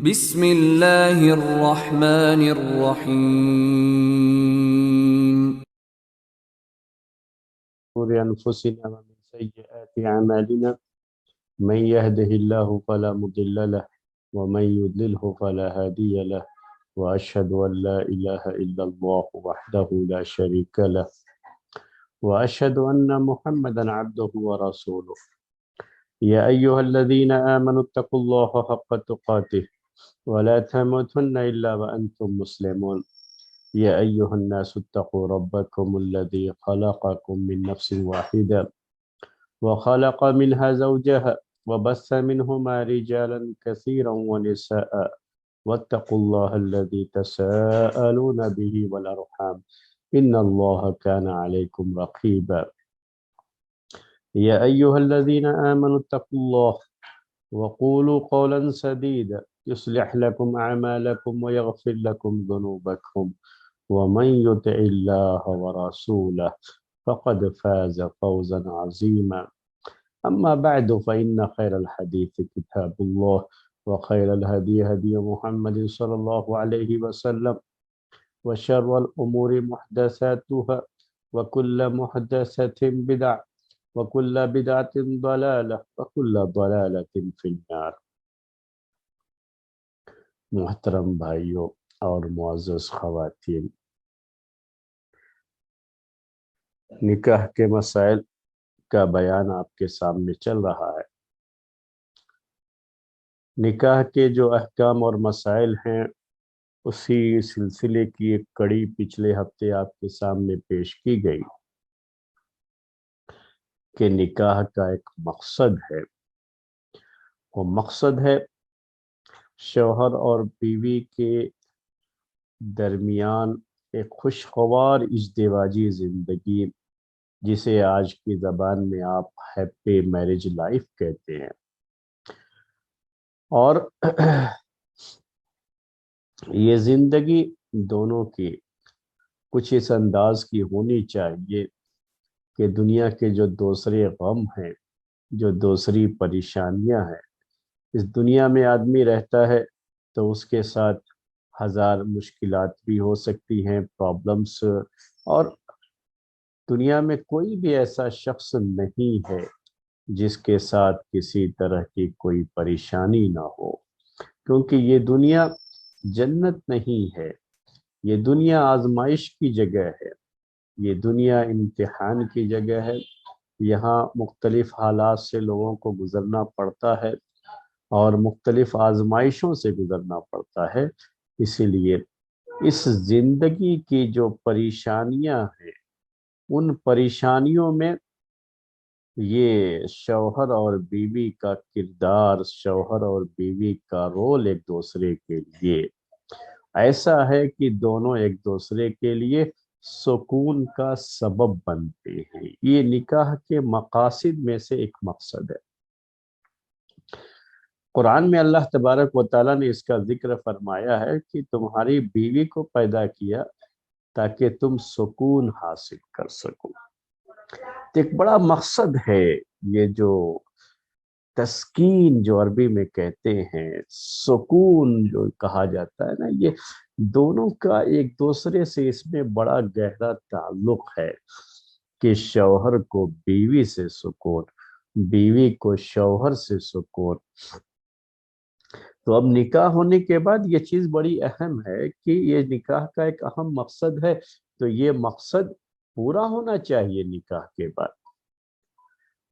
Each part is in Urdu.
بسم اللہ الرحمن الرحیم. شرور أنفسنا ومن سيئات أعمالنا من يهده الله فلا مضل له ومن يضلله فلا هادي له وأشهد أن لا إله إلا الله وحده لا شريك له وأشهد أن محمدا عبده ورسوله يا أيها الذين آمنوا اتقوا الله حق تقاته ولا تموتن إلا وأنتم مسلمون يا أيها الناس اتقوا ربكم الذي خلقكم من نفس واحدة وخلق منها زوجها وبث منهما رجالا كثيرا ونساء واتقوا الله الذي تساءلون به والأرحام إن الله كان عليكم رقيبا يا أيها الذين آمنوا اتقوا الله وقولوا قولا سديدا يصلح لكم أعمالكم ويغفر لكم ذنوبكم ومن يطع الله ورسوله فقد فاز فوزا عظيما أما بعد فإن خير الحديث كتاب الله وخير الهدي هدي محمد صلى الله عليه وسلم وشر الأمور محدثاتها وكل محدثة بدعة وكل بدعة ضلالة وكل ضلالة في النار. محترم بھائیوں اور معزز خواتین، نکاح کے مسائل کا بیان آپ کے سامنے چل رہا ہے۔ نکاح کے جو احکام اور مسائل ہیں اسی سلسلے کی ایک کڑی پچھلے ہفتے آپ کے سامنے پیش کی گئی کہ نکاح کا ایک مقصد ہے، وہ مقصد ہے شوہر اور بیوی کے درمیان ایک خوشگوار ازدواجی زندگی، جسے آج کی زبان میں آپ ہیپی میرج لائف کہتے ہیں، اور یہ زندگی دونوں کی کچھ اس انداز کی ہونی چاہیے کہ دنیا کے جو دوسرے غم ہیں، جو دوسری پریشانیاں ہیں، اس دنیا میں آدمی رہتا ہے تو اس کے ساتھ ہزار مشکلات بھی ہو سکتی ہیں، پرابلمس، اور دنیا میں کوئی بھی ایسا شخص نہیں ہے جس کے ساتھ کسی طرح کی کوئی پریشانی نہ ہو، کیونکہ یہ دنیا جنت نہیں ہے، یہ دنیا آزمائش کی جگہ ہے، یہ دنیا امتحان کی جگہ ہے۔ یہاں مختلف حالات سے لوگوں کو گزرنا پڑتا ہے اور مختلف آزمائشوں سے گزرنا پڑتا ہے، اسی لیے اس زندگی کی جو پریشانیاں ہیں ان پریشانیوں میں یہ شوہر اور بیوی کا کردار، شوہر اور بیوی کا رول ایک دوسرے کے لیے ایسا ہے کہ دونوں ایک دوسرے کے لیے سکون کا سبب بنتے ہیں۔ یہ نکاح کے مقاصد میں سے ایک مقصد ہے۔ قرآن میں اللہ تبارک و تعالیٰ نے اس کا ذکر فرمایا ہے کہ تمہاری بیوی کو پیدا کیا تاکہ تم سکون حاصل کر سکو۔ ایک بڑا مقصد ہے یہ جو تسکین، جو عربی میں کہتے ہیں، سکون جو کہا جاتا ہے نا، یہ دونوں کا ایک دوسرے سے اس میں بڑا گہرا تعلق ہے کہ شوہر کو بیوی سے سکون، بیوی کو شوہر سے سکون۔ تو اب نکاح ہونے کے بعد یہ چیز بڑی اہم ہے کہ یہ نکاح کا ایک اہم مقصد ہے، تو یہ مقصد پورا ہونا چاہیے نکاح کے بعد،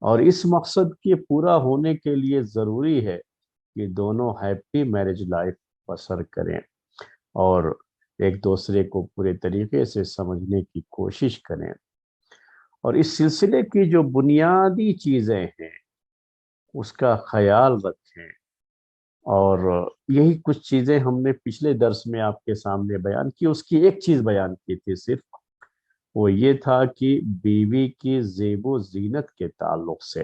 اور اس مقصد کے پورا ہونے کے لیے ضروری ہے کہ دونوں ہیپی میرج لائف بسر کریں اور ایک دوسرے کو پورے طریقے سے سمجھنے کی کوشش کریں، اور اس سلسلے کی جو بنیادی چیزیں ہیں اس کا خیال رکھیں۔ اور یہی کچھ چیزیں ہم نے پچھلے درس میں آپ کے سامنے بیان کی۔ اس کی ایک چیز بیان کی تھی صرف، وہ یہ تھا کہ بیوی کی زیب و زینت کے تعلق سے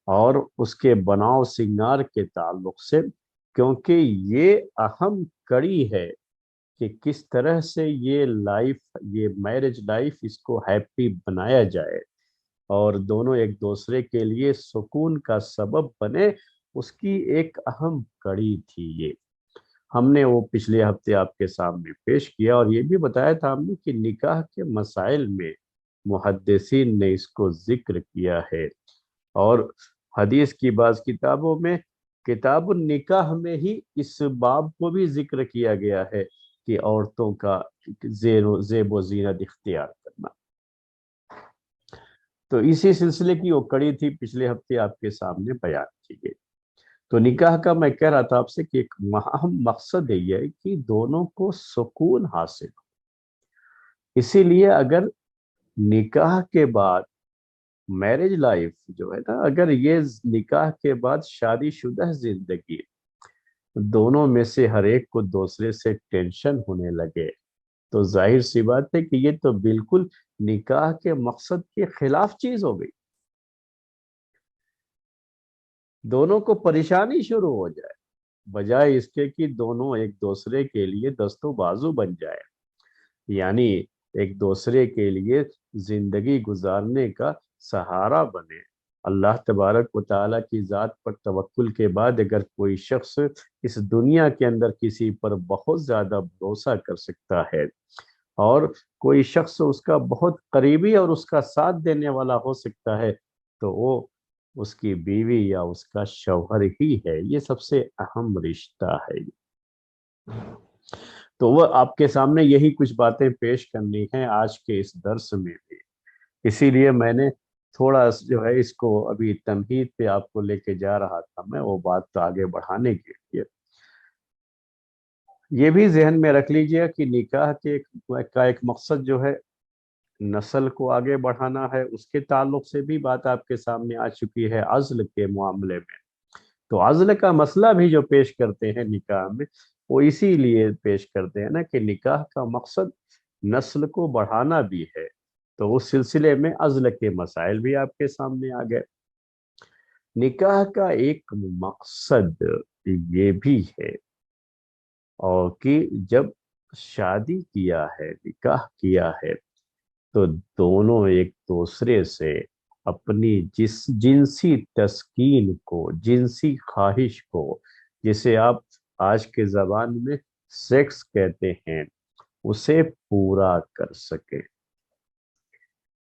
اور اس کے بناؤ سنگار کے تعلق سے، کیونکہ یہ اہم کڑی ہے کہ کس طرح سے یہ لائف، یہ میرج لائف، اس کو ہیپی بنایا جائے اور دونوں ایک دوسرے کے لیے سکون کا سبب بنے، اس کی ایک اہم کڑی تھی یہ۔ ہم نے وہ پچھلے ہفتے آپ کے سامنے پیش کیا، اور یہ بھی بتایا تھا ہم نے کہ نکاح کے مسائل میں محدثین نے اس کو ذکر کیا ہے، اور حدیث کی بعض کتابوں میں کتاب النکاح میں ہی اس باب کو بھی ذکر کیا گیا ہے کہ عورتوں کا زیب و زینت اختیار کرنا۔ تو اسی سلسلے کی وہ کڑی تھی پچھلے ہفتے آپ کے سامنے بیان کی گئی۔ تو نکاح کا میں کہہ رہا تھا آپ سے کہ ایک اہم مقصد یہ ہے کہ دونوں کو سکون حاصل ہو۔ اسی لیے اگر نکاح کے بعد میرج لائف جو ہے نا، اگر یہ نکاح کے بعد شادی شدہ زندگی دونوں میں سے ہر ایک کو دوسرے سے ٹینشن ہونے لگے، تو ظاہر سی بات ہے کہ یہ تو بالکل نکاح کے مقصد کے خلاف چیز ہو گئی۔ دونوں کو پریشانی شروع ہو جائے، بجائے اس کے کہ دونوں ایک دوسرے کے لیے دست و بازو بن جائے، یعنی ایک دوسرے کے لیے زندگی گزارنے کا سہارا بنے۔ اللہ تبارک و تعالیٰ کی ذات پر توکل کے بعد اگر کوئی شخص اس دنیا کے اندر کسی پر بہت زیادہ بھروسہ کر سکتا ہے، اور کوئی شخص اس کا بہت قریبی اور اس کا ساتھ دینے والا ہو سکتا ہے، تو وہ اس کی بیوی یا اس کا شوہر ہی ہے۔ یہ سب سے اہم رشتہ ہے۔ تو وہ آپ کے سامنے یہی کچھ باتیں پیش کرنی ہیں آج کے اس درس میں بھی، اسی لیے میں نے تھوڑا جو ہے اس کو ابھی تمہید پہ آپ کو لے کے جا رہا تھا میں، وہ بات تو آگے بڑھانے کے لیے۔ یہ بھی ذہن میں رکھ لیجئے کہ نکاح کا ایک مقصد جو ہے نسل کو آگے بڑھانا ہے۔ اس کے تعلق سے بھی بات آپ کے سامنے آ چکی ہے عزل کے معاملے میں۔ تو عزل کا مسئلہ بھی جو پیش کرتے ہیں نکاح میں، وہ اسی لیے پیش کرتے ہیں نا کہ نکاح کا مقصد نسل کو بڑھانا بھی ہے، تو اس سلسلے میں عزل کے مسائل بھی آپ کے سامنے آ گئے۔ نکاح کا ایک مقصد یہ بھی ہے، اور کہ جب شادی کیا ہے، نکاح کیا ہے، تو دونوں ایک دوسرے سے اپنی جنسی تسکین کو، جنسی خواہش کو، جسے آپ آج کے زبان میں سیکس کہتے ہیں، اسے پورا کر سکے،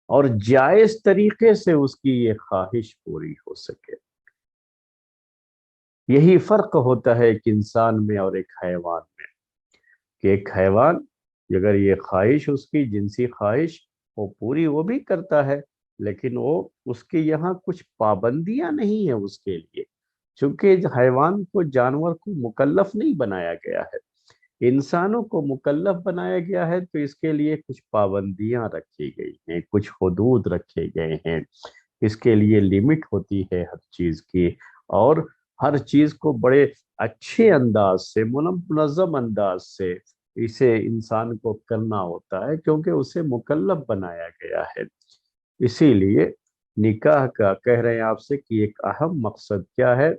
اور جائز طریقے سے اس کی یہ خواہش پوری ہو سکے۔ یہی فرق ہوتا ہے ایک انسان میں اور ایک حیوان میں، کہ ایک حیوان اگر یہ خواہش، اس کی جنسی خواہش وہ پوری وہ بھی کرتا ہے، لیکن وہ اس کے یہاں کچھ پابندیاں نہیں ہیں اس کے لیے، چونکہ حیوان کو، جانور کو مکلف نہیں بنایا گیا ہے۔ انسانوں کو مکلف بنایا گیا ہے، تو اس کے لیے کچھ پابندیاں رکھی گئی ہیں، کچھ حدود رکھے گئے ہیں، اس کے لیے لمٹ ہوتی ہے ہر چیز کی، اور ہر چیز کو بڑے اچھے انداز سے، منظم انداز سے اسے انسان کو کرنا ہوتا ہے، کیونکہ اسے مکلف بنایا گیا ہے۔ اسی لیے نکاح کا کہہ رہے ہیں آپ سے کہ ایک اہم مقصد کیا ہے؟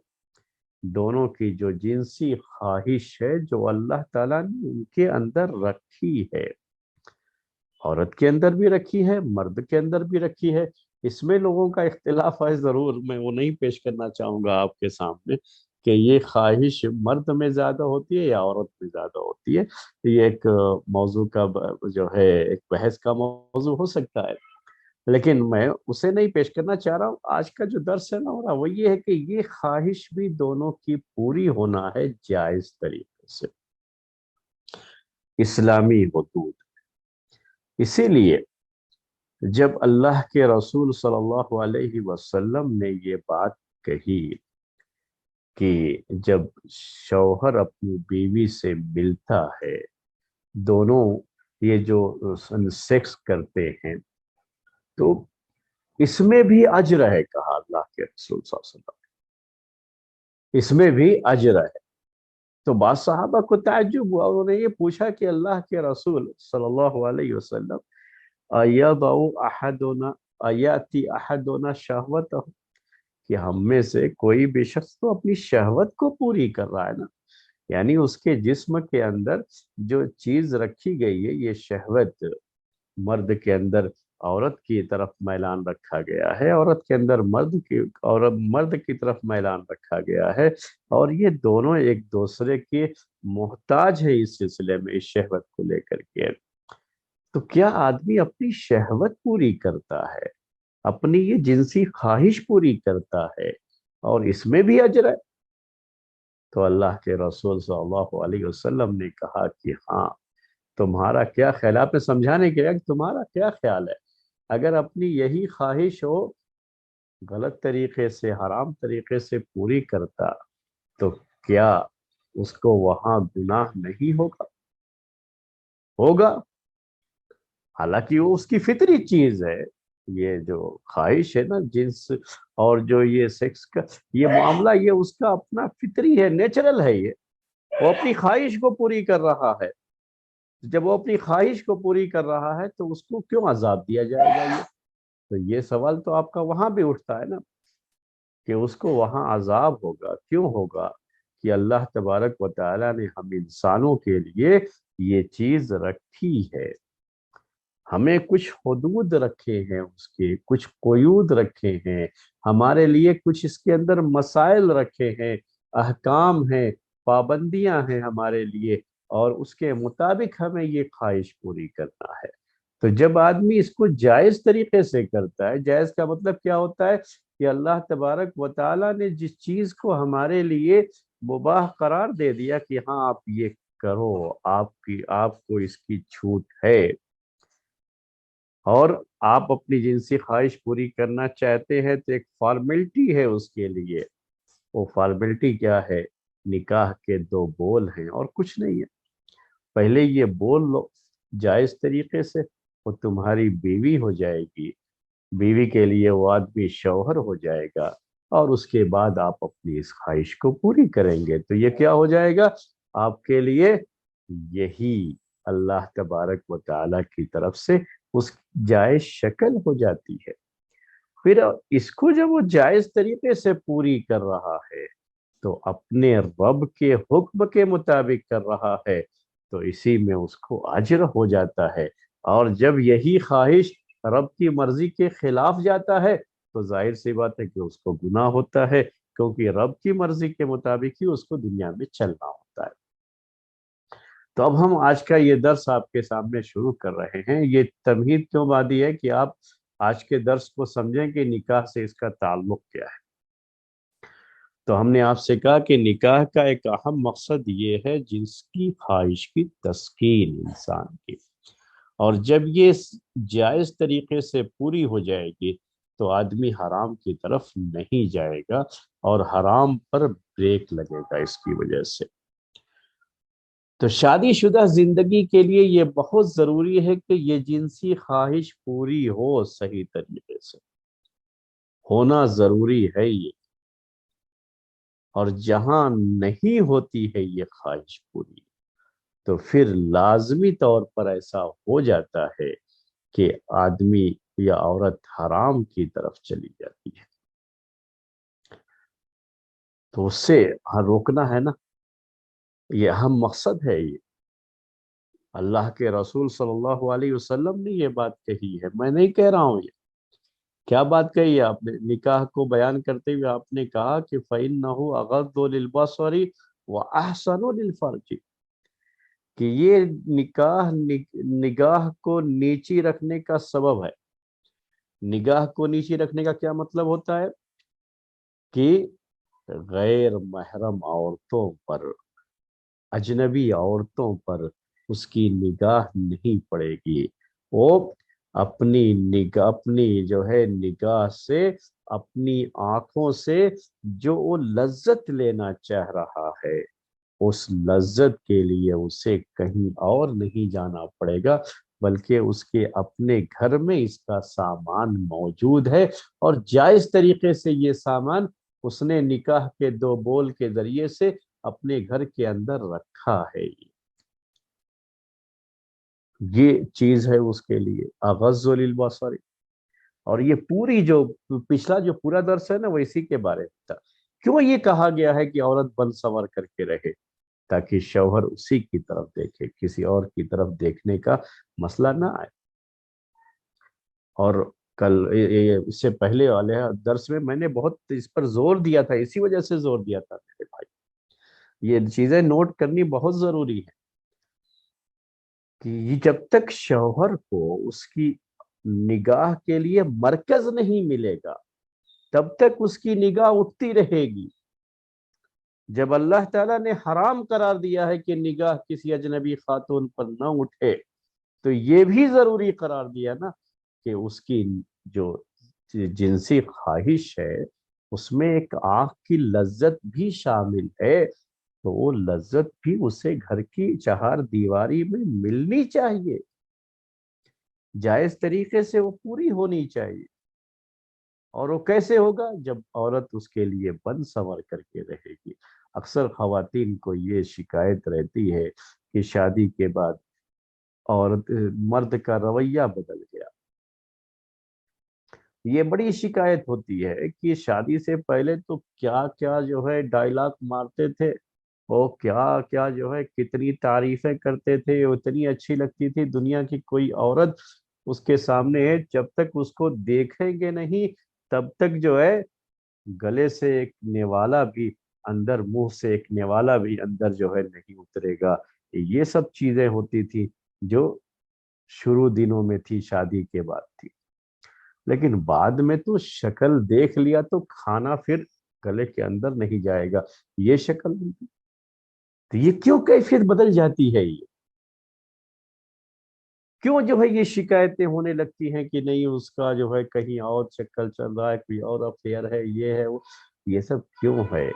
دونوں کی جو جنسی خواہش ہے، جو اللہ تعالیٰ نے ان کے اندر رکھی ہے، عورت کے اندر بھی رکھی ہے، مرد کے اندر بھی رکھی ہے۔ اس میں لوگوں کا اختلاف ہے، ضرور میں وہ نہیں پیش کرنا چاہوں گا آپ کے سامنے کہ یہ خواہش مرد میں زیادہ ہوتی ہے یا عورت میں زیادہ ہوتی ہے۔ یہ ایک موضوع کا جو ہے ایک بحث کا موضوع ہو سکتا ہے، لیکن میں اسے نہیں پیش کرنا چاہ رہا ہوں۔ آج کا جو درس ہے نا ہو رہا وہ یہ ہے کہ یہ خواہش بھی دونوں کی پوری ہونا ہے جائز طریقے سے، اسلامی حدود۔ اسی لیے جب اللہ کے رسول صلی اللہ علیہ وسلم نے یہ بات کہی کہ جب شوہر اپنی بیوی سے ملتا ہے، دونوں یہ جو سیکس کرتے ہیں، تو اس میں بھی اجر ہے، کہا اللہ کے رسول صلی اللہ علیہ وسلم، اس میں بھی اجر ہے۔ تو بعض صحابہ کو تعجب ہوا، انہوں نے یہ پوچھا کہ اللہ کے رسول صلی اللہ علیہ وسلم ایضع احدنا ایاتی احدنا شہوتہ، کہ ہم میں سے کوئی بھی شخص تو اپنی شہوت کو پوری کر رہا ہے نا، یعنی اس کے جسم کے اندر جو چیز رکھی گئی ہے، یہ شہوت مرد کے اندر عورت کی طرف میلان رکھا گیا ہے، عورت کے اندر مرد کی طرف میلان رکھا گیا ہے، اور یہ دونوں ایک دوسرے کے محتاج ہے اس سلسلے میں، اس شہوت کو لے کر کے۔ تو کیا آدمی اپنی شہوت پوری کرتا ہے، اپنی یہ جنسی خواہش پوری کرتا ہے، اور اس میں بھی اجر ہے؟ تو اللہ کے رسول صلی اللہ علیہ وسلم نے کہا کہ ہاں، تمہارا کیا خیال، آپ نے سمجھانے کے لیے کہ تمہارا کیا خیال ہے، اگر اپنی یہی خواہش ہو غلط طریقے سے، حرام طریقے سے پوری کرتا، تو کیا اس کو وہاں گناہ نہیں ہوگا؟ ہوگا، حالانکہ وہ اس کی فطری چیز ہے، یہ جو خواہش ہے نا جنس، اور جو یہ سیکس کا یہ معاملہ، یہ اس کا اپنا فطری ہے، نیچرل ہے، یہ وہ اپنی خواہش کو پوری کر رہا ہے۔ جب وہ اپنی خواہش کو پوری کر رہا ہے تو اس کو کیوں عذاب دیا جائے گا؟ یہ سوال تو آپ کا وہاں بھی اٹھتا ہے نا، کہ اس کو وہاں عذاب ہوگا، کیوں ہوگا؟ کہ اللہ تبارک و تعالیٰ نے ہم انسانوں کے لیے یہ چیز رکھی ہے، ہمیں کچھ حدود رکھے ہیں، اس کے کچھ قیود رکھے ہیں، ہمارے لیے کچھ اس کے اندر مسائل رکھے ہیں، احکام ہیں، پابندیاں ہیں ہمارے لیے، اور اس کے مطابق ہمیں یہ خواہش پوری کرنا ہے۔ تو جب آدمی اس کو جائز طریقے سے کرتا ہے، جائز کا مطلب کیا ہوتا ہے؟ کہ اللہ تبارک و تعالیٰ نے جس چیز کو ہمارے لیے مباح قرار دے دیا کہ ہاں آپ یہ کرو، آپ کو اس کی چھوٹ ہے، اور آپ اپنی جنسی خواہش پوری کرنا چاہتے ہیں، تو ایک فارمیلٹی ہے اس کے لیے۔ وہ فارمیلٹی کیا ہے؟ نکاح کے 2 بول ہیں اور کچھ نہیں ہے۔ پہلے یہ بول لو جائز طریقے سے، وہ تمہاری بیوی ہو جائے گی، بیوی کے لیے وہ آدمی شوہر ہو جائے گا، اور اس کے بعد آپ اپنی اس خواہش کو پوری کریں گے، تو یہ کیا ہو جائے گا آپ کے لیے؟ یہی اللہ تبارک و تعالیٰ کی طرف سے اس جائز شکل ہو جاتی ہے۔ پھر اس کو جب وہ جائز طریقے سے پوری کر رہا ہے تو اپنے رب کے حکم کے مطابق کر رہا ہے، تو اسی میں اس کو اجر ہو جاتا ہے۔ اور جب یہی خواہش رب کی مرضی کے خلاف جاتا ہے تو ظاہر سی بات ہے کہ اس کو گناہ ہوتا ہے، کیونکہ رب کی مرضی کے مطابق ہی اس کو دنیا میں چلنا ہوتا ہے۔ تو اب ہم آج کا یہ درس آپ کے سامنے شروع کر رہے ہیں۔ یہ تمہید کیوں بادی ہے کہ آپ آج کے درس کو سمجھیں کہ نکاح سے اس کا تعلق کیا ہے۔ تو ہم نے آپ سے کہا کہ نکاح کا ایک اہم مقصد یہ ہے جنس کی خواہش کی تسکین انسان کی، اور جب یہ جائز طریقے سے پوری ہو جائے گی تو آدمی حرام کی طرف نہیں جائے گا، اور حرام پر بریک لگے گا اس کی وجہ سے۔ تو شادی شدہ زندگی کے لیے یہ بہت ضروری ہے کہ یہ جنسی خواہش پوری ہو، صحیح طریقے سے ہونا ضروری ہے یہ، اور جہاں نہیں ہوتی ہے یہ خواہش پوری، تو پھر لازمی طور پر ایسا ہو جاتا ہے کہ آدمی یا عورت حرام کی طرف چلی جاتی ہے۔ تو اس سے روکنا ہے نا، یہ اہم مقصد ہے۔ یہ اللہ کے رسول صلی اللہ علیہ وسلم نے یہ بات کہی ہے، میں نہیں کہہ رہا ہوں۔ یہ کیا بات کہی ہے آپ نے؟ نکاح کو بیان کرتے ہوئے آپ نے کہا کہ فَإِنَّهُ أَغَضُّ لِلْبَصَرِ وَأَحْسَنُ لِلْفَرْجِ، کہ یہ نگاہ کو نیچی رکھنے کا سبب ہے۔ نگاہ کو نیچی رکھنے کا کیا مطلب ہوتا ہے؟ کہ غیر محرم عورتوں پر، اجنبی عورتوں پر اس کی نگاہ نہیں پڑے گی، وہ اپنی جو ہے نگاہ سے، اپنی آنکھوں سے جو وہ لذت لینا چاہ رہا ہے، اس لذت کے لیے اسے کہیں اور نہیں جانا پڑے گا، بلکہ اس کے اپنے گھر میں اس کا سامان موجود ہے، اور جائز طریقے سے یہ سامان اس نے نکاح کے 2 بول کے ذریعے سے اپنے گھر کے اندر رکھا ہے۔ یہ چیز ہے اس کے لیے اغض للبصر۔ اور یہ پوری جو پچھلا جو پورا درس ہے نا، وہ اسی کے بارے میں تھا۔ کیوں یہ کہا گیا ہے کہ عورت بن سنور کر کے رہے؟ تاکہ شوہر اسی کی طرف دیکھے، کسی اور کی طرف دیکھنے کا مسئلہ نہ آئے۔ اور کل اس سے پہلے والے درس میں میں نے بہت اس پر زور دیا تھا، اسی وجہ سے زور دیا تھا میرے بھائی، یہ چیزیں نوٹ کرنی بہت ضروری ہے کہ یہ جب تک شوہر کو اس کی نگاہ کے لیے مرکز نہیں ملے گا تب تک اس کی نگاہ اٹھتی رہے گی۔ جب اللہ تعالیٰ نے حرام قرار دیا ہے کہ نگاہ کسی اجنبی خاتون پر نہ اٹھے تو یہ بھی ضروری قرار دیا نا کہ اس کی جو جنسی خواہش ہے اس میں ایک آنکھ کی لذت بھی شامل ہے، تو وہ لذت بھی اسے گھر کی چہار دیواری میں ملنی چاہیے، جائز طریقے سے وہ پوری ہونی چاہیے۔ اور وہ کیسے ہوگا؟ جب عورت اس کے لیے بن سنور کر کے رہے گی۔ اکثر خواتین کو یہ شکایت رہتی ہے کہ شادی کے بعد عورت مرد کا رویہ بدل گیا۔ یہ بڑی شکایت ہوتی ہے کہ شادی سے پہلے تو کیا کیا جو ہے ڈائلاگ مارتے تھے، وہ کیا کیا جو ہے کتنی تعریفیں کرتے تھے، اتنی اچھی لگتی تھی دنیا کی کوئی عورت اس کے سامنے ہے، جب تک اس کو دیکھیں گے نہیں تب تک جو ہے گلے سے ایک نوالا بھی اندر، منہ سے ایک نوالا بھی اندر جو ہے نہیں اترے گا۔ یہ سب چیزیں ہوتی تھی جو شروع دنوں میں تھی، شادی کے بعد تھی، لیکن بعد میں تو شکل دیکھ لیا تو کھانا پھر گلے کے اندر نہیں جائے گا، یہ شکل نہیں تھی۔ تو یہ کیوں کیفیت بدل جاتی ہے؟ یہ کیوں جو ہے یہ شکایتیں ہونے لگتی ہیں کہ نہیں اس کا جو ہے کہیں اور چکر چل رہا ہے، کوئی اور افیئر ہے، یہ ہے وہ، یہ سب کیوں ہے؟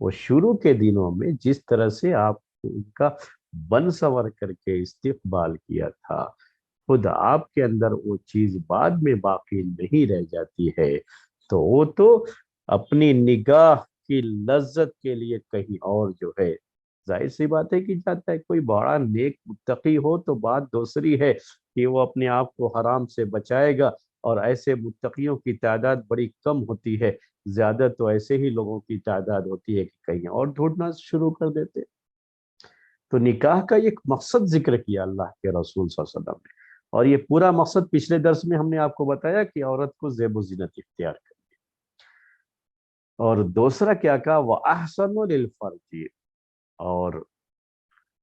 وہ شروع کے دنوں میں جس طرح سے آپ ان کا بن سنور کر کے استقبال کیا تھا، خود آپ کے اندر وہ چیز بعد میں باقی نہیں رہ جاتی ہے، تو وہ تو اپنی نگاہ کی لذت کے لیے کہیں اور جو ہے، ظاہر سی بات ہے کہ جاتا ہے۔ کوئی بڑا نیک متقی ہو تو بات دوسری ہے کہ وہ اپنے آپ کو حرام سے بچائے گا، اور ایسے متقیوں کی تعداد بڑی کم ہوتی ہے، زیادہ تو ایسے ہی لوگوں کی تعداد ہوتی ہے کہ کہیں اور ڈھونڈنا شروع کر دیتے۔ تو نکاح کا ایک مقصد ذکر کیا اللہ کے رسول صلی اللہ علیہ وسلم نے، اور یہ پورا مقصد پچھلے درس میں ہم نے آپ کو بتایا کہ عورت کو زیب و زینت اختیار کرے، اور دوسرا کیا کہا؟ وَأَحْسَنُ لِلْفَرْجِ، اور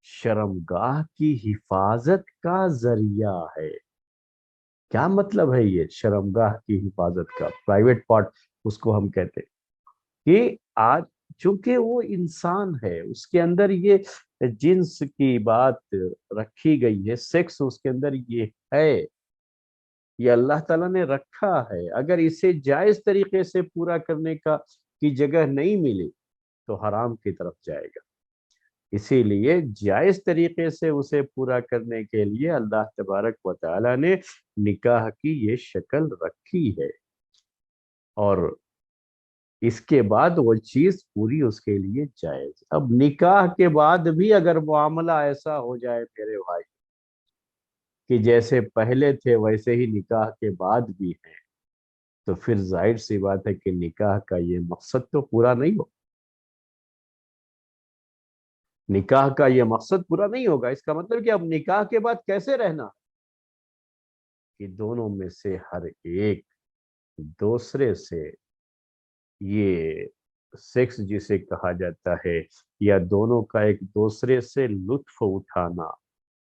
شرمگاہ کی حفاظت کا ذریعہ ہے۔ کیا مطلب ہے یہ شرمگاہ کی حفاظت کا؟ پرائیویٹ پارٹ اس کو ہم کہتے ہیں کہ آج چونکہ وہ انسان ہے، اس کے اندر یہ جنس کی بات رکھی گئی ہے، سیکس اس کے اندر یہ ہے، یہ اللہ تعالیٰ نے رکھا ہے، اگر اسے جائز طریقے سے پورا کرنے کی جگہ نہیں ملی تو حرام کی طرف جائے گا۔ اسی لیے جائز طریقے سے اسے پورا کرنے کے لیے اللہ تبارک و تعالیٰ نے نکاح کی یہ شکل رکھی ہے، اور اس کے بعد وہ چیز پوری اس کے لیے جائز۔ اب نکاح کے بعد بھی اگر معاملہ ایسا ہو جائے میرے بھائی کہ جیسے پہلے تھے ویسے ہی نکاح کے بعد بھی ہیں، تو پھر ظاہر سی بات ہے کہ نکاح کا یہ مقصد تو پورا نہیں ہو، نکاح کا یہ مقصد پورا نہیں ہوگا۔ اس کا مطلب کہ اب نکاح کے بعد کیسے رہنا کہ دونوں میں سے ہر ایک دوسرے سے یہ سیکس جسے کہا جاتا ہے، یا دونوں کا ایک دوسرے سے لطف اٹھانا،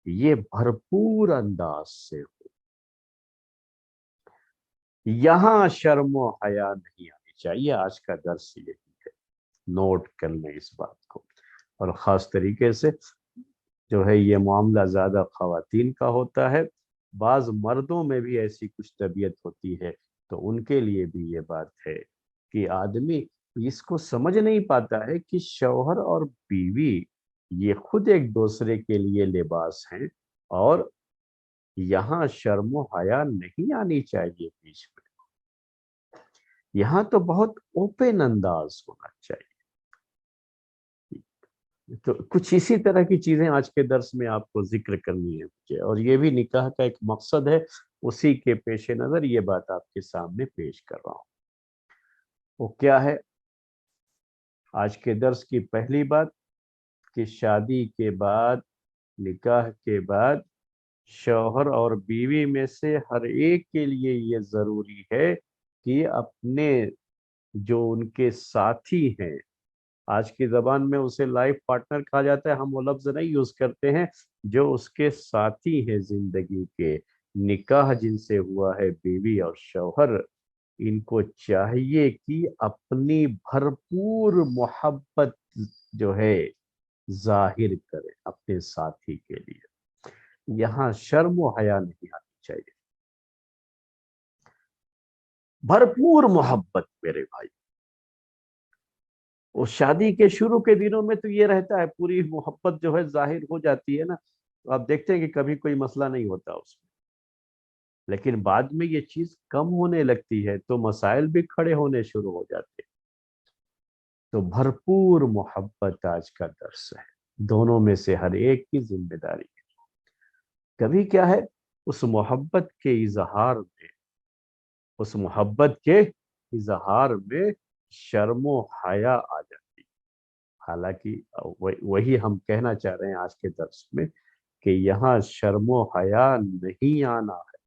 یہ بھرپور انداز سے ہو۔ یہاں شرم و حیا نہیں آنی چاہیے، آج کا درس یہی ہے، نوٹ کر لیں اس بات کو۔ اور خاص طریقے سے جو ہے یہ معاملہ زیادہ خواتین کا ہوتا ہے، بعض مردوں میں بھی ایسی کچھ طبیعت ہوتی ہے، تو ان کے لیے بھی یہ بات ہے کہ آدمی اس کو سمجھ نہیں پاتا ہے کہ شوہر اور بیوی یہ خود ایک دوسرے کے لیے لباس ہیں، اور یہاں شرم و حیا نہیں آنی چاہیے بیچ میں، یہاں تو بہت اوپن انداز ہونا چاہیے۔ تو کچھ اسی طرح کی چیزیں آج کے درس میں آپ کو ذکر کرنی ہے مجھے، اور یہ بھی نکاح کا ایک مقصد ہے، اسی کے پیش نظر یہ بات آپ کے سامنے پیش کر رہا ہوں۔ وہ کیا ہے؟ آج کے درس کی پہلی بات کہ شادی کے بعد، نکاح کے بعد شوہر اور بیوی میں سے ہر ایک کے لیے یہ ضروری ہے کہ اپنے جو ان کے ساتھی ہیں، آج کی زبان میں اسے لائف پارٹنر کہا جاتا ہے، ہم وہ لفظ نہیں یوز کرتے ہیں، جو اس کے ساتھی ہیں زندگی کے، نکاح جن سے ہوا ہے بیوی اور شوہر، ان کو چاہیے کہ اپنی بھرپور محبت جو ہے ظاہر کریں اپنے ساتھی کے لیے۔ یہاں شرم و حیا نہیں آنی چاہیے، بھرپور محبت میرے بھائی۔ وہ شادی کے شروع کے دنوں میں تو یہ رہتا ہے، پوری محبت جو ہے ظاہر ہو جاتی ہے نا، تو آپ دیکھتے ہیں کہ کبھی کوئی مسئلہ نہیں ہوتا اس میں، لیکن بعد میں یہ چیز کم ہونے لگتی ہے تو مسائل بھی کھڑے ہونے شروع ہو جاتے ہیں۔ تو بھرپور محبت آج کا درس ہے، دونوں میں سے ہر ایک کی ذمہ داری ہے۔ کبھی کیا ہے، اس محبت کے اظہار میں، اس محبت کے اظہار میں شرم و حیا آ جاتی ہے۔ حالانکہ وہی ہم کہنا چاہ رہے ہیں آج کے درس میں، کہ یہاں شرم و حیا نہیں آنا ہے۔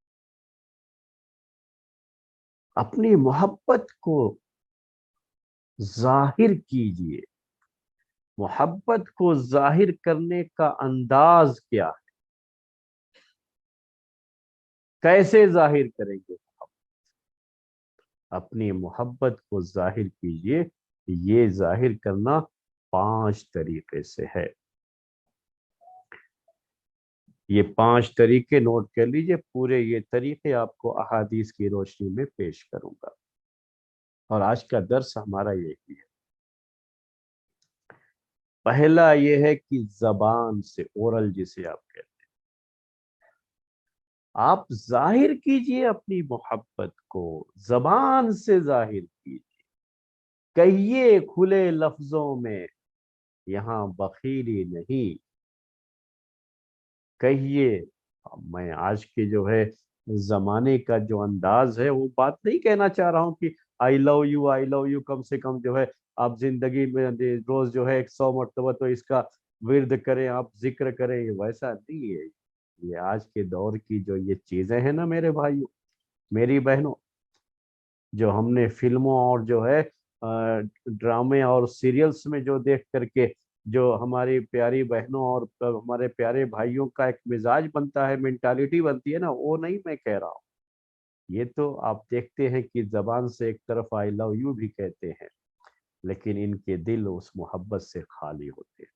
اپنی محبت کو ظاہر کیجئے۔ محبت کو ظاہر کرنے کا انداز کیا ہے، کیسے ظاہر کریں گے؟ اپنی محبت کو ظاہر کیجئے، یہ ظاہر کرنا 5 طریقے سے ہے۔ یہ 5 طریقے نوٹ کر لیجئے، پورے یہ طریقے آپ کو احادیث کی روشنی میں پیش کروں گا، اور آج کا درس ہمارا یہی ہے۔ پہلا یہ ہے کہ زبان سے، اورل جسے آپ کہتے ہیں، آپ ظاہر کیجئے اپنی محبت کو، زبان سے ظاہر کیجئے، کہیے کھلے لفظوں میں، یہاں بخیلی نہیں، کہیے۔ میں آج کے جو ہے زمانے کا جو انداز ہے، وہ بات نہیں کہنا چاہ رہا ہوں کہ آئی love you, I love you, کم سے کم جو ہے آپ زندگی میں روز جو ہے 100 مرتبہ تو اس کا ورد کریں، آپ ذکر کریں، ویسا نہیں ہے۔ یہ آج کے دور کی جو یہ چیزیں ہیں نا میرے بھائیوں، میری بہنوں، جو ہم نے فلموں اور جو ہے ڈرامے اور سیریلز میں جو دیکھ کر کے جو ہماری پیاری بہنوں اور ہمارے پیارے بھائیوں کا ایک مزاج بنتا ہے، مینٹالٹی بنتی ہے نا، وہ نہیں میں کہہ رہا ہوں۔ یہ تو آپ دیکھتے ہیں کہ زبان سے ایک طرف آئی لو یو بھی کہتے ہیں، لیکن ان کے دل اس محبت سے خالی ہوتے ہیں۔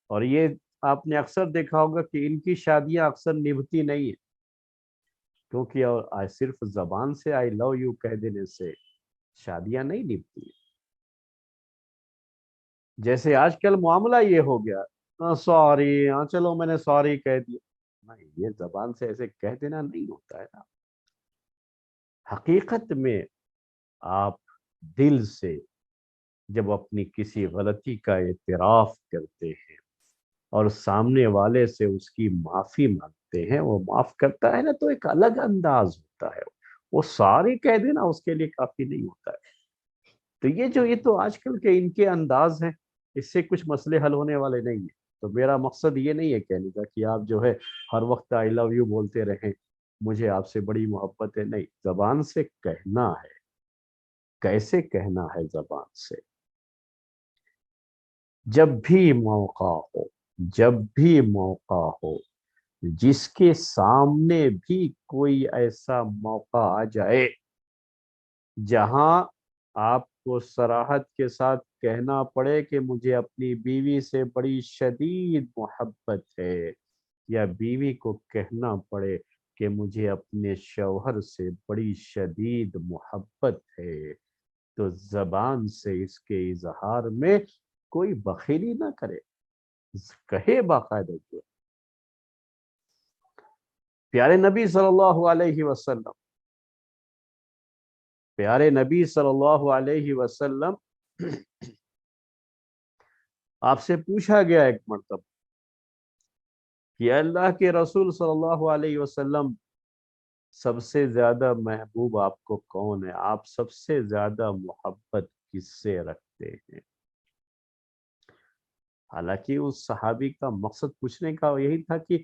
اور یہ آپ نے اکثر دیکھا ہوگا کہ ان کی شادیاں اکثر نبھتی نہیں ہیں، کیونکہ اور صرف زبان سے آئی لو یو کہہ دینے سے شادیاں نہیں نبھتی ہیں۔ جیسے آج کل معاملہ یہ ہو گیا، سوری، ہاں چلو میں نے سوری کہہ دیا، نہیں، یہ زبان سے ایسے کہہ دینا نہیں ہوتا ہے نا۔ حقیقت میں آپ دل سے جب اپنی کسی غلطی کا اعتراف کرتے ہیں اور سامنے والے سے اس کی معافی مانگتے ہیں، وہ معاف کرتا ہے نا، تو ایک الگ انداز ہوتا ہے۔ وہ ساری کہہ دینا اس کے لیے کافی نہیں ہوتا ہے۔ تو یہ تو آج کل کے ان کے انداز ہیں، اس سے کچھ مسئلے حل ہونے والے نہیں ہیں۔ تو میرا مقصد یہ نہیں ہے کہنے کا کہ آپ جو ہے ہر وقت آئی لو یو بولتے رہیں، مجھے آپ سے بڑی محبت ہے، نہیں، زبان سے کہنا ہے۔ کیسے کہنا ہے زبان سے؟ جب بھی موقع ہو، جب بھی موقع ہو، جس کے سامنے بھی کوئی ایسا موقع آ جائے جہاں آپ کو صراحت کے ساتھ کہنا پڑے کہ مجھے اپنی بیوی سے بڑی شدید محبت ہے، یا بیوی کو کہنا پڑے کہ مجھے اپنے شوہر سے بڑی شدید محبت ہے، تو زبان سے اس کے اظہار میں کوئی بخیلی نہ کرے، کہے باقاعدہ جو پیارے نبی صلی اللہ علیہ وسلم، پیارے نبی صلی اللہ علیہ وسلم، آپ سے پوچھا گیا ایک مرتبہ کہ اللہ کے رسول صلی اللہ علیہ وسلم، سب سے زیادہ محبوب آپ کو کون ہے؟ آپ سب سے زیادہ محبت کس سے رکھتے ہیں؟ حالانکہ اس صحابی کا مقصد پوچھنے کا یہی تھا کہ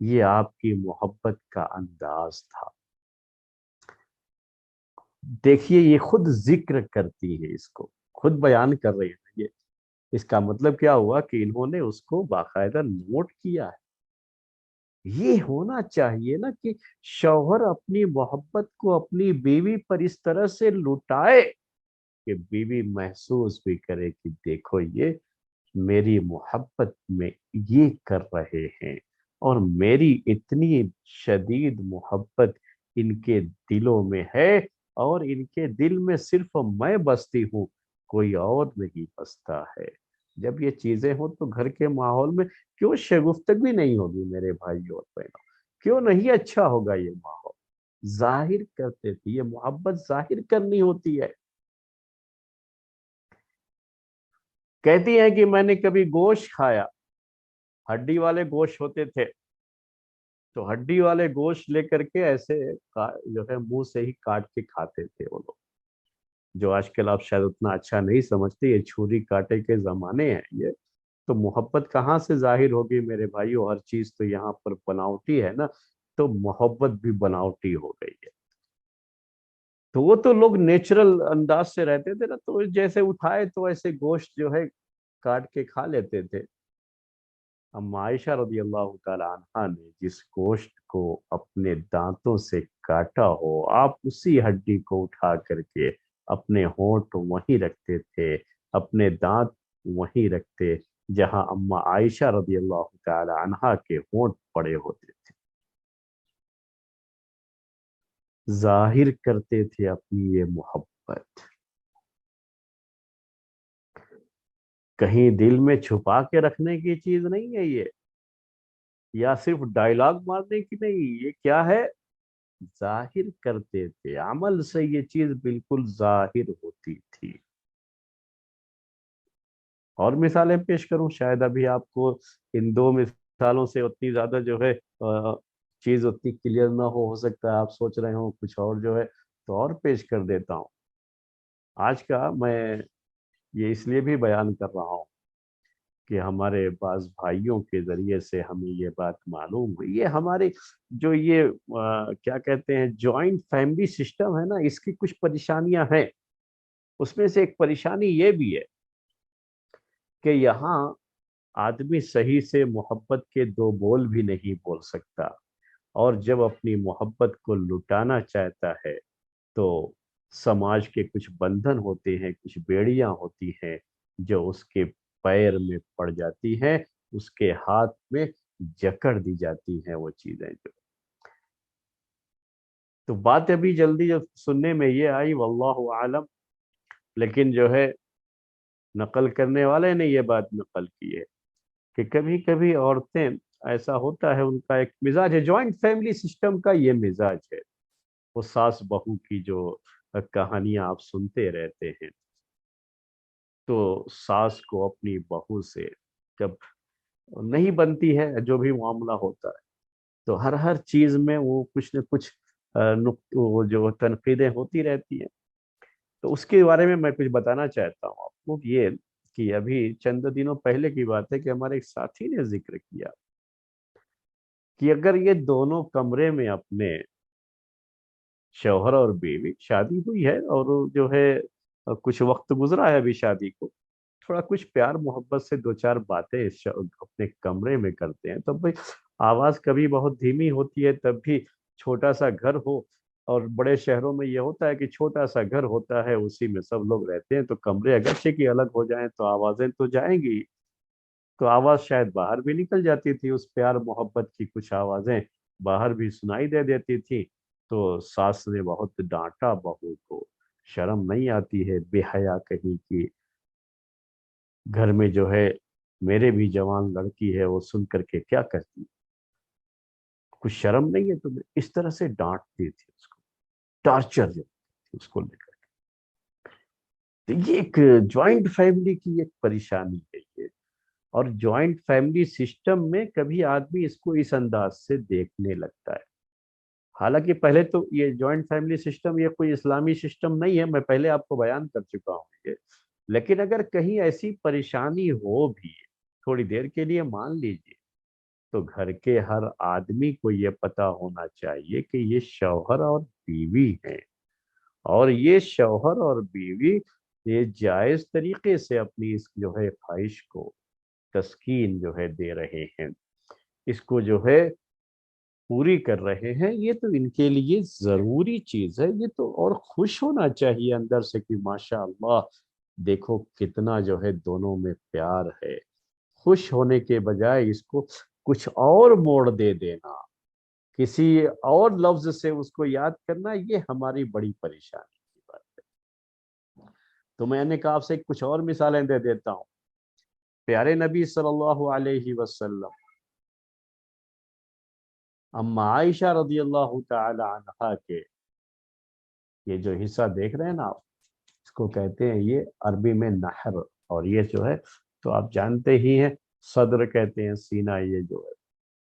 یہ آپ کی محبت کا انداز تھا۔ دیکھیے یہ خود ذکر کرتی ہے، اس کو خود بیان کر رہی ہے یہ۔ اس کا مطلب کیا ہوا کہ انہوں نے اس کو باقاعدہ نوٹ کیا ہے۔ یہ ہونا چاہیے نا کہ شوہر اپنی محبت کو اپنی بیوی پر اس طرح سے لٹائے کہ بیوی محسوس بھی کرے کہ دیکھو یہ میری محبت میں یہ کر رہے ہیں، اور میری اتنی شدید محبت ان کے دلوں میں ہے، اور ان کے دل میں صرف میں بستی ہوں، کوئی اور نہیں بستا ہے۔ جب یہ چیزیں ہوں تو گھر کے ماحول میں کیوں شگفتگی نہیں ہوگی میرے بھائی اور بہنوں؟ کیوں نہیں اچھا ہوگا یہ ماحول؟ ظاہر کرتے تھے، یہ محبت ظاہر کرنی ہوتی ہے۔ کہتی ہیں کہ میں نے کبھی گوشت کھایا، ہڈی والے گوشت ہوتے تھے، تو ہڈی والے گوشت لے کر کے ایسے جو ہے منہ سے ہی کاٹ کے کھاتے تھے وہ لوگ، جو آج کل آپ شاید اتنا اچھا نہیں سمجھتے، یہ چھری کاٹے کے زمانے ہیں یہ۔ تو محبت کہاں سے ظاہر ہوگی میرے بھائیو؟ ہر چیز تو یہاں پر بناوٹی ہے نا، تو محبت بھی بناوٹی ہو گئی ہے۔ تو وہ تو لوگ نیچرل انداز سے رہتے تھے نا، تو جیسے اٹھائے تو ایسے گوشت جو ہے کاٹ کے کھا لیتے تھے۔ اما عائشہ رضی اللہ تعالی عنہا نے جس گوشت کو اپنے دانتوں سے کاٹا ہو، آپ اسی ہڈی کو اٹھا کر کے اپنے ہونٹ وہیں رکھتے تھے، اپنے دانت وہیں رکھتے جہاں اما عائشہ رضی اللہ تعالی عنہا کے ہونٹ پڑے ہوتے تھے۔ ظاہر کرتے تھے اپنی یہ محبت، کہیں دل میں چھپا کے رکھنے کی چیز نہیں ہے یہ، یا صرف ڈائلاگ مارنے کی نہیں، یہ کیا ہے؟ ظاہر کرتے تھے، عمل سے یہ چیز بالکل ظاہر ہوتی تھی۔ اور مثالیں پیش کروں، شاید ابھی آپ کو ان دو مثالوں سے اتنی زیادہ جو ہے چیز اتنی کلیئر نہ ہو سکتا ہے آپ سوچ رہے ہوں کچھ اور جو ہے، تو اور پیش کر دیتا ہوں۔ آج کا میں یہ اس لیے بھی بیان کر رہا ہوں کہ ہمارے بعض بھائیوں کے ذریعے سے ہمیں یہ بات معلوم ہوئی، یہ ہمارے جو یہ کیا کہتے ہیں جوائنٹ فیملی سسٹم ہے نا، اس کی کچھ پریشانیاں ہیں۔ اس میں سے ایک پریشانی یہ بھی ہے کہ یہاں آدمی صحیح سے محبت کے دو بول بھی نہیں بول سکتا، اور جب اپنی محبت کو لٹانا چاہتا ہے تو سماج کے کچھ بندھن ہوتے ہیں، کچھ بیڑیاں ہوتی ہیں جو اس کے پیر میں پڑ جاتی ہیں، اس کے ہاتھ میں جکڑ دی جاتی ہیں وہ چیزیں جو۔ تو بات ابھی جلدی جو سننے میں یہ آئی واللہ عالم، لیکن جو ہے نقل کرنے والے نے یہ بات نقل کی ہے کہ کبھی کبھی عورتیں، ایسا ہوتا ہے ان کا ایک مزاج ہے، جوائنٹ فیملی سسٹم کا یہ مزاج ہے، وہ ساس بہو کی جو کہانیاں آپ سنتے رہتے ہیں، تو ساس کو اپنی بہو سے جب نہیں بنتی ہے، جو بھی معاملہ ہوتا ہے، تو ہر چیز میں وہ کچھ نہ کچھ وہ جو تنقیدیں ہوتی رہتی ہیں۔ تو اس کے بارے میں کچھ بتانا چاہتا ہوں آپ کو، یہ کہ ابھی چند دنوں پہلے کی بات ہے کہ ہمارے ایک ساتھی نے ذکر کیا کہ اگر یہ دونوں کمرے میں اپنے شوہر اور بیوی، شادی ہوئی ہے اور جو ہے کچھ وقت گزرا ہے ابھی شادی کو، تھوڑا کچھ پیار محبت سے دو چار باتیں اپنے کمرے میں کرتے ہیں، تب بھائی آواز کبھی بہت دھیمی ہوتی ہے، تب بھی چھوٹا سا گھر ہو، اور بڑے شہروں میں یہ ہوتا ہے کہ چھوٹا سا گھر ہوتا ہے، اسی میں سب لوگ رہتے ہیں، تو کمرے اگرچہ کی الگ ہو جائیں تو آوازیں تو جائیں گی، تو آواز شاید باہر بھی نکل جاتی تھی، اس پیار محبت کی کچھ آوازیں باہر بھی سنائی دے دیتی تھی۔ تو ساس نے بہت ڈانٹا بہو کو، شرم نہیں آتی ہے بے حیا کہیں کی، گھر میں جو ہے میرے بھی جوان لڑکی ہے وہ سن کر کے کیا کرتی، کچھ شرم نہیں ہے تمہیں؟ اس طرح سے ڈانٹتی تھی اس کو، ٹارچر جو اس کو لے کر کے۔ تو یہ ایک جوائنٹ فیملی کی ایک پریشانی ہے یہ، اور جوائنٹ فیملی سسٹم میں کبھی آدمی اس کو اس انداز سے دیکھنے لگتا ہے۔ حالانکہ پہلے تو یہ جوائنٹ فیملی سسٹم یہ کوئی اسلامی سسٹم نہیں ہے، میں پہلے آپ کو بیان کر چکا ہوں یہ، لیکن اگر کہیں ایسی پریشانی ہو بھی تھوڑی دیر کے لیے مان لیجیے، تو گھر کے ہر آدمی کو یہ پتا ہونا چاہیے کہ یہ شوہر اور بیوی ہیں، اور یہ شوہر اور بیوی یہ جائز طریقے سے اپنی اس جو ہے خواہش کو تسکین جو ہے دے رہے ہیں، اس کو جو ہے پوری کر رہے ہیں، یہ تو ان کے لیے ضروری چیز ہے، یہ تو اور خوش ہونا چاہیے اندر سے کہ ماشاء اللہ دیکھو کتنا جو ہے دونوں میں پیار ہے۔ خوش ہونے کے بجائے اس کو کچھ اور موڑ دے دینا، کسی اور لفظ سے اس کو یاد کرنا، یہ ہماری بڑی پریشانی کی بات ہے۔ تو میں نے کہا آپ سے کچھ اور مثالیں دے دیتا ہوں۔ پیارے نبی صلی اللہ علیہ وسلم اما عائشہ رضی اللہ تعالی عنہا کے یہ جو حصہ دیکھ رہے ہیں نا آپ، اس کو کہتے ہیں یہ عربی میں نحر، اور یہ جو ہے تو آپ جانتے ہی ہیں صدر کہتے ہیں سینہ، یہ جو ہے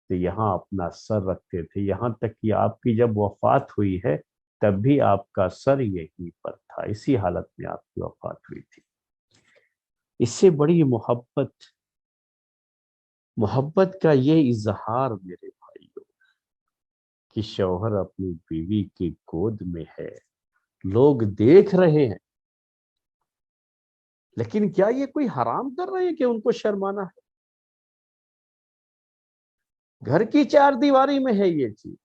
تو یہاں اپنا سر رکھتے تھے، یہاں تک کہ آپ کی جب وفات ہوئی ہے تب بھی آپ کا سر یہیں پر تھا، اسی حالت میں آپ کی وفات ہوئی تھی۔ اس سے بڑی محبت کا یہ اظہار میرے بھائیوں کہ شوہر اپنی بیوی کی گود میں ہے، لوگ دیکھ رہے ہیں، لیکن کیا یہ کوئی حرام کر رہے ہیں کہ ان کو شرمانا ہے؟ گھر کی چار دیواری میں ہے یہ چیز۔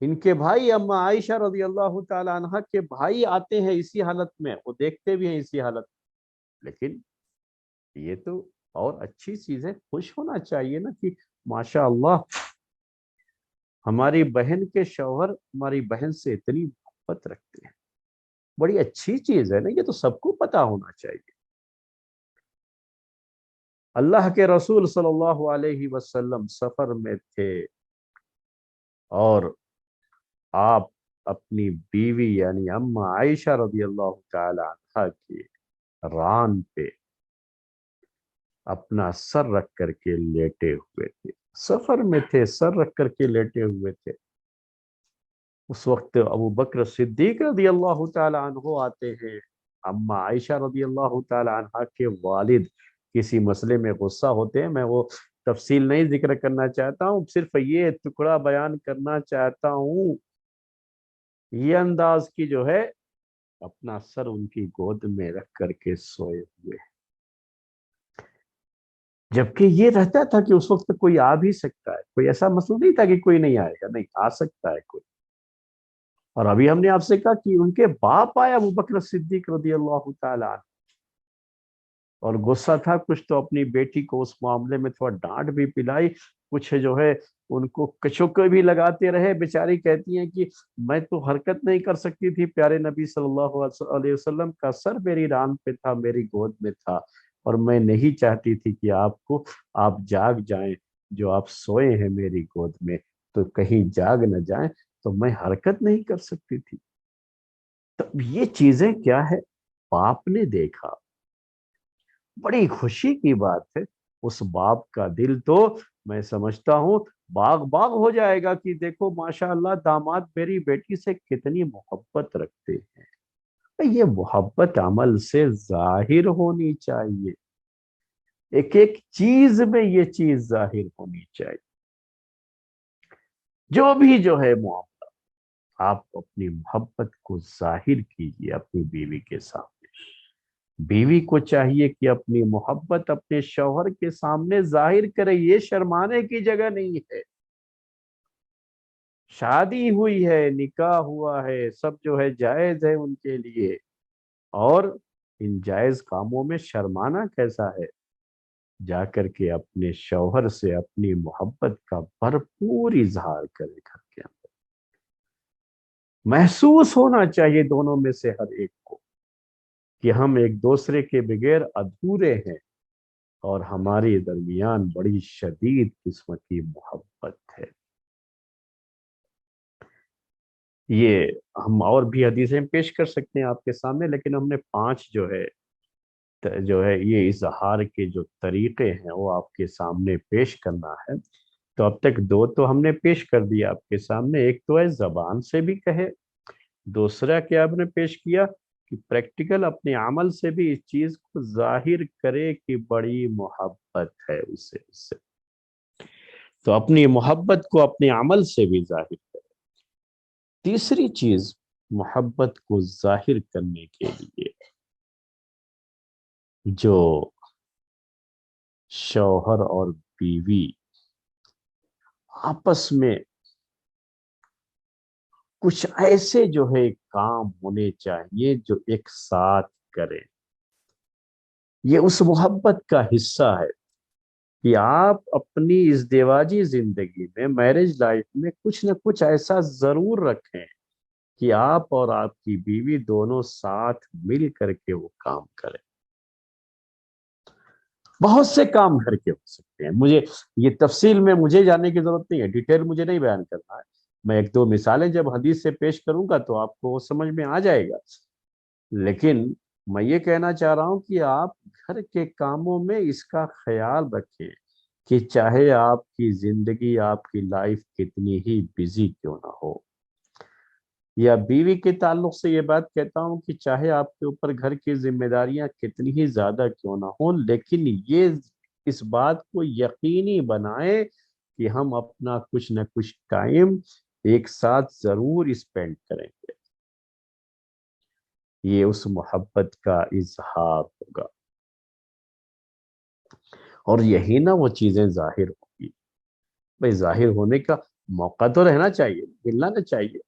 ان کے بھائی اما عائشہ رضی اللہ تعالی عنہ کے بھائی آتے ہیں اسی حالت میں، وہ دیکھتے بھی ہیں اسی حالت میں، لیکن یہ تو اور اچھی چیز ہے، خوش ہونا چاہیے نا کہ ماشاء اللہ ہماری بہن کے شوہر ہماری بہن سے اتنی محبت رکھتے ہیں، بڑی اچھی چیز ہے نا، یہ تو سب کو پتا ہونا چاہیے۔ اللہ کے رسول صلی اللہ علیہ وسلم سفر میں تھے اور آپ اپنی بیوی یعنی اما عائشہ رضی اللہ تعالی عنہا کی ران پہ اپنا سر رکھ کر کے لیٹے ہوئے تھے، سفر میں تھے سر رکھ کر کے لیٹے ہوئے تھے۔ اس وقت ابو بکر صدیق رضی اللہ تعالی عنہ آتے ہیں، اما عائشہ رضی اللہ تعالی عنہ کے والد کسی مسئلے میں غصہ ہوتے ہیں، میں وہ تفصیل نہیں ذکر کرنا چاہتا ہوں، صرف یہ ٹکڑا بیان کرنا چاہتا ہوں، یہ انداز کی جو ہے اپنا سر ان کی گود میں رکھ کر کے سوئے ہوئے، جبکہ یہ رہتا تھا کہ اس وقت کوئی آ بھی سکتا ہے، کوئی ایسا مسئلہ نہیں تھا کہ کوئی نہیں آئے گا، نہیں آ سکتا ہے کوئی۔ اور ابھی ہم نے آپ سے کہا کہ ان کے باپ آیا ابو بکر صدیق رضی اللہ تعالیٰ عنہ، اور غصہ تھا کچھ تو اپنی بیٹی کو اس معاملے میں تھوڑا ڈانٹ بھی پلائی، کچھ جو ہے ان کو کچوکے بھی لگاتے رہے، بیچاری کہتی ہیں کہ میں تو حرکت نہیں کر سکتی تھی، پیارے نبی صلی اللہ علیہ وسلم کا سر میری ران پہ تھا، میری گود میں تھا، اور میں نہیں چاہتی تھی کہ آپ جاگ جائیں، جو آپ سوئے ہیں میری گود میں تو کہیں جاگ نہ جائیں، تو میں حرکت نہیں کر سکتی تھی۔ تو یہ چیزیں کیا ہے باپ نے دیکھا، بڑی خوشی کی بات ہے، اس باپ کا دل تو میں سمجھتا ہوں باغ باغ ہو جائے گا کہ دیکھو ماشاءاللہ داماد میری بیٹی سے کتنی محبت رکھتے ہیں۔ یہ محبت عمل سے ظاہر ہونی چاہیے، ایک ایک چیز میں یہ چیز ظاہر ہونی چاہیے، جو بھی جو ہے معاملہ آپ اپنی محبت کو ظاہر کیجیے اپنی بیوی کے سامنے۔ بیوی کو چاہیے کہ اپنی محبت اپنے شوہر کے سامنے ظاہر کرے، یہ شرمانے کی جگہ نہیں ہے۔ شادی ہوئی ہے، نکاح ہوا ہے، سب جو ہے جائز ہے ان کے لیے، اور ان جائز کاموں میں شرمانا کیسا ہے؟ جا کر کے اپنے شوہر سے اپنی محبت کا بھرپور اظہار کرے گھر کے اندر، محسوس ہونا چاہیے دونوں میں سے ہر ایک کو کہ ہم ایک دوسرے کے بغیر ادھورے ہیں، اور ہماری درمیان بڑی شدید قسم کی محبت ہے۔ یہ ہم اور بھی حدیثیں پیش کر سکتے ہیں آپ کے سامنے، لیکن ہم نے 5 جو ہے یہ اظہار کے جو طریقے ہیں وہ آپ کے سامنے پیش کرنا ہے۔ تو اب تک 2 تو ہم نے پیش کر دیا آپ کے سامنے، ایک تو ہے زبان سے بھی کہے، دوسرا کیا آپ نے پیش کیا کہ پریکٹیکل اپنے عمل سے بھی اس چیز کو ظاہر کرے کہ بڑی محبت ہے اسے اس سے، تو اپنی محبت کو اپنے عمل سے بھی ظاہر کرے۔ تیسری چیز محبت کو ظاہر کرنے کے لیے جو شوہر اور بیوی آپس میں کچھ ایسے جو ہے کام ہونے چاہیے جو ایک ساتھ کریں، یہ اس محبت کا حصہ ہے کہ آپ اپنی اس ازدواجی زندگی میں، میرج لائف میں کچھ نہ کچھ ایسا ضرور رکھیں کہ آپ اور آپ کی بیوی دونوں ساتھ مل کر کے وہ کام کریں۔ بہت سے کام گھر کے ہو سکتے ہیں، مجھے یہ تفصیل میں مجھے جانے کی ضرورت نہیں ہے، ڈیٹیل مجھے نہیں بیان کرنا ہے، میں ایک دو مثالیں جب حدیث سے پیش کروں گا تو آپ کو وہ سمجھ میں آ جائے گا، لیکن میں یہ کہنا چاہ رہا ہوں کہ آپ گھر کے کاموں میں اس کا خیال رکھیں کہ چاہے آپ کی زندگی، آپ کی لائف کتنی ہی بزی کیوں نہ ہو، یا بیوی کے تعلق سے یہ بات کہتا ہوں کہ چاہے آپ کے اوپر گھر کی ذمہ داریاں کتنی ہی زیادہ کیوں نہ ہوں، لیکن یہ اس بات کو یقینی بنائیں کہ ہم اپنا کچھ نہ کچھ ٹائم ایک ساتھ ضرور اسپینڈ کریں گے، یہ اس محبت کا اظہار ہوگا، اور یہی نہ وہ چیزیں ظاہر ہوگی۔ بھئی ظاہر ہونے کا موقع تو رہنا چاہیے، ملنا نہ چاہیے،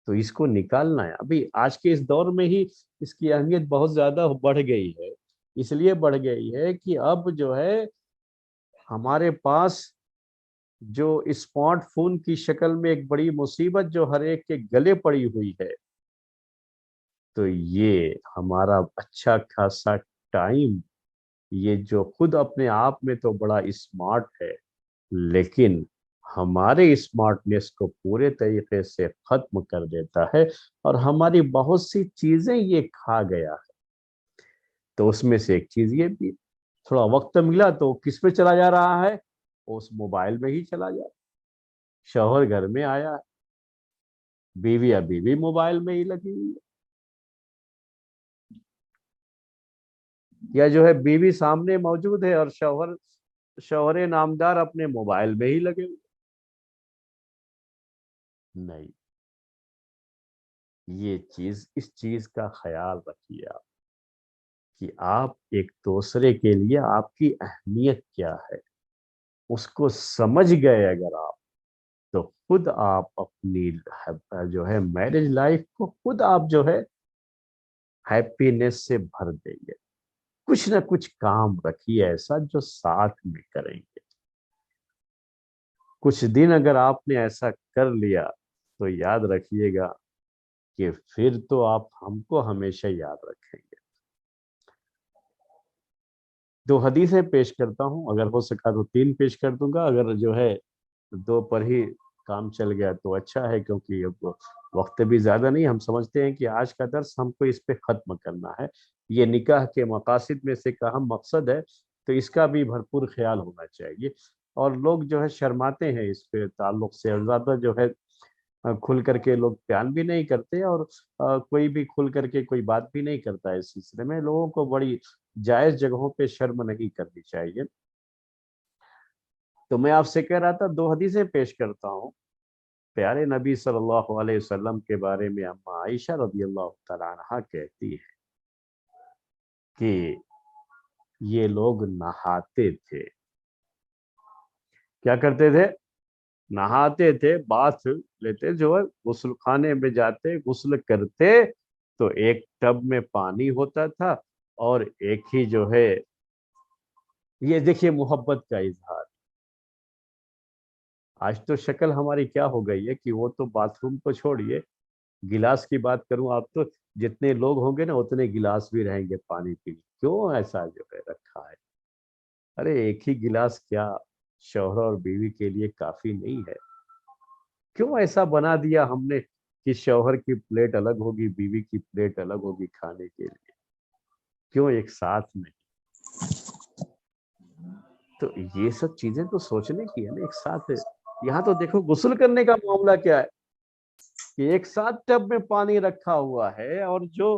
تو اس کو نکالنا ہے۔ ابھی آج کے اس دور میں ہی اس کی اہمیت بہت زیادہ بڑھ گئی ہے، اس لیے بڑھ گئی ہے کہ اب جو ہے ہمارے پاس جو اسمارٹ فون کی شکل میں ایک بڑی مصیبت جو ہر ایک کے گلے پڑی ہوئی ہے، تو یہ ہمارا اچھا خاصا ٹائم، یہ جو خود اپنے آپ میں تو بڑا اسمارٹ ہے، لیکن ہمارے اسمارٹنیس کو پورے طریقے سے ختم کر دیتا ہے، اور ہماری بہت سی چیزیں یہ کھا گیا ہے۔ تو اس میں سے ایک چیز یہ بھی، تھوڑا وقت ملا تو کس پہ چلا جا رہا ہے؟ اس موبائل میں ہی چلا جا رہا ہے۔ شوہر گھر میں آیا ہے، بیوی ابھی بھی موبائل میں ہی لگی ہوئی ہے، یا جو ہے بیوی سامنے موجود ہے اور شوہر نامدار اپنے موبائل میں ہی لگے ہوئے۔ نہیں، یہ چیز، اس چیز کا خیال رکھیے آپ کہ آپ ایک دوسرے کے لیے آپ کی اہمیت کیا ہے، اس کو سمجھ گئے اگر آپ، تو خود آپ اپنی جو ہے میرج لائف کو خود آپ جو ہے ہیپینس سے بھر دیں گے۔ کچھ نہ کچھ کام رکھیے ایسا جو ساتھ میں کریں گے، کچھ دن اگر آپ نے ایسا کر لیا تو یاد رکھیے گا کہ پھر تو آپ ہم کو ہمیشہ یاد رکھیں گے۔ دو حدیثیں پیش کرتا ہوں، اگر ہو سکا تو تین پیش کر دوں گا، اگر جو ہے دو پر ہی کام چل گیا تو اچھا ہے، کیونکہ اب وقت بھی زیادہ نہیں، ہم سمجھتے ہیں کہ آج کا درس ہم کو اس پہ ختم کرنا ہے، یہ نکاح کے مقاصد میں سے کا اہم مقصد ہے، تو اس کا بھی بھرپور خیال ہونا چاہیے، اور لوگ جو ہے شرماتے ہیں اس پہ تعلق سے، اور زیادہ جو ہے کھل کر کے لوگ بیان بھی نہیں کرتے، اور کوئی بھی کھل کر کے کوئی بات بھی نہیں کرتا ہے اس سلسلے میں، لوگوں کو بڑی جائز جگہوں پہ شرم نہیں کرنی چاہیے۔ تو میں آپ سے کہہ رہا تھا دو حدیثیں پیش کرتا ہوں، پیارے نبی صلی اللہ علیہ وسلم کے بارے میں اما عائشہ رضی اللہ تعالیٰ عنہا کہتی ہے کہ یہ لوگ نہاتے تھے، کیا کرتے تھے؟ نہاتے تھے، باتھ لیتے، جو ہے غسل خانے میں جاتے، غسل کرتے، تو ایک ٹب میں پانی ہوتا تھا، اور ایک ہی جو ہے، یہ دیکھیے محبت کا اظہار۔ آج تو شکل ہماری کیا ہو گئی ہے کہ وہ تو باتھ روم کو چھوڑیے، گلاس کی بات کروں آپ تو جتنے لوگ ہوں گے نا اتنے گلاس بھی رہیں گے پانی کے لیے، کیوں ایسا جو ہے رکھا ہے؟ ارے ایک ہی گلاس کیا شوہر اور بیوی کے لیے کافی نہیں ہے؟ کیوں ایسا بنا دیا ہم نے کہ شوہر کی پلیٹ الگ ہوگی، بیوی کی پلیٹ الگ ہوگی کھانے کے لیے؟ کیوں ایک ساتھ میں؟ تو یہ سب چیزیں تو سوچنے کی ہے نا، ایک ساتھ۔ یہاں تو دیکھو غسل کرنے کا معاملہ کیا ہے کہ ایک ساتھ ٹب میں پانی رکھا ہوا ہے، اور جو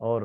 اور